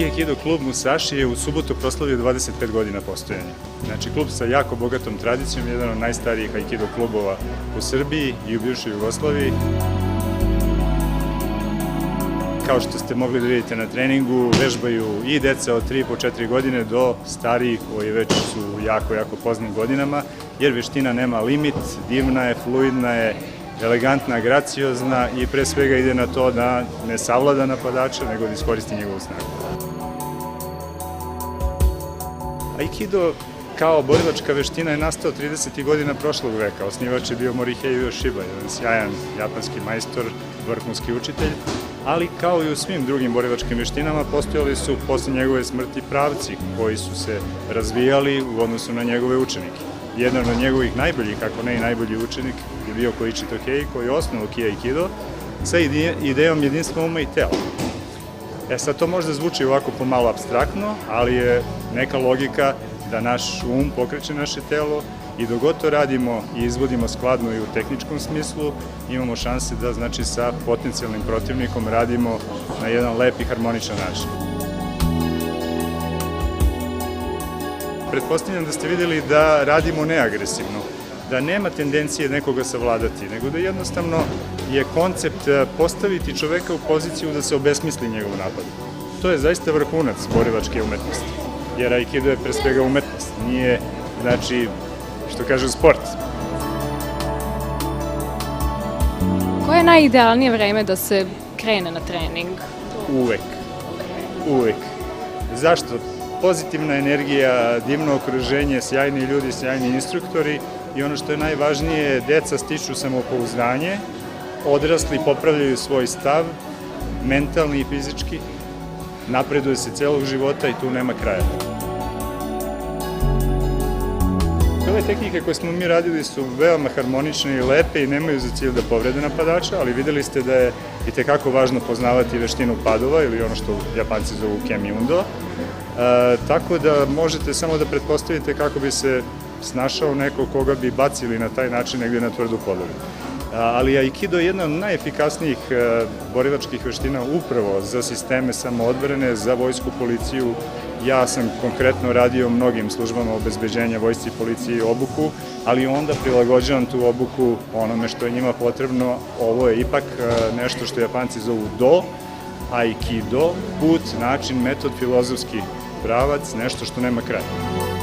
Aikido klub Musashi je u subotu proslavio 25 godina postojanja. Znači, klub sa jako bogatom tradicijom, jedan od najstarijih Aikido klubova u Srbiji i u bivšoj Jugoslaviji. Kao što ste mogli da vidite na treningu, vežbaju i deca od 3 po 4 godine do starijih koji već su jako poznim godinama, jer veština nema limit, divna je, fluidna je, elegantna, graciozna i pre svega ide na to da ne savlada napadača, nego da iskoristi njegovu snagu. Aikido kao borilačka veština je nastao 30. godina prošlog veka. Osnivač je bio Morihei Ueshiba, jedan sjajan japanski majstor, vrhunski učitelj, ali kao i u svim drugim borilačkim veštinama postojali su posle njegove smrti pravci koji su se razvijali u odnosu na njegove učenike. Jedan od njegovih najboljih, ako ne i najbolji učenik, je bio Koichi Tohei, koji je osnovao Ki Aikido sa idejom jedinstva uma i tela. Sad to možda zvuči ovako pomalo apstraktno, ali je neka logika da naš um pokreće naše telo i dok god to radimo i izvodimo skladno i u tehničkom smislu, imamo šanse da znači sa potencijalnim protivnikom radimo na jedan lep i harmoničan način. Pretpostavljam da ste videli da radimo neagresivno, da nema tendencije nekoga savladati, nego da jednostavno je koncept postaviti čoveka u poziciju da se obesmisli njegov napad. To je zaista vrhunac borilačke umetnosti, jer Aikido je pre svega umetnost, nije, znači, što kažu, sport. Koje je najidealnije vreme da se krene na trening? Uvek. Zašto? Pozitivna energija, divno okruženje, sjajni ljudi, sjajni instruktori i ono što je najvažnije, deca stiču samopouzdanje, odrasli popravljaju svoj stav, mentalni i fizički, napreduje se celog života i tu nema kraja. Ove tehnike koje smo mi radili su veoma harmonične i lepe i nemaju za cilj da povrede napadača, ali videli ste da je itekako važno poznavati veštinu padova ili ono što Japanci zovu Kemi Undo. Tako da možete samo da pretpostavite kako bi se snašao neko koga bi bacili na taj način negde na tvrdu podlogu. Ali Aikido je jedna od najefikasnijih borilačkih veština upravo za sisteme samoodbrane, za vojsku, policiju. Ja sam konkretno radio mnogim službama obezbeđenja, vojsci i policiji obuku, ali onda prilagođavam tu obuku onome što je njima potrebno. Ovo je ipak nešto što Japanci zovu do, Aikido, put, način, metod, filozofski pravac, nešto što nema kraja.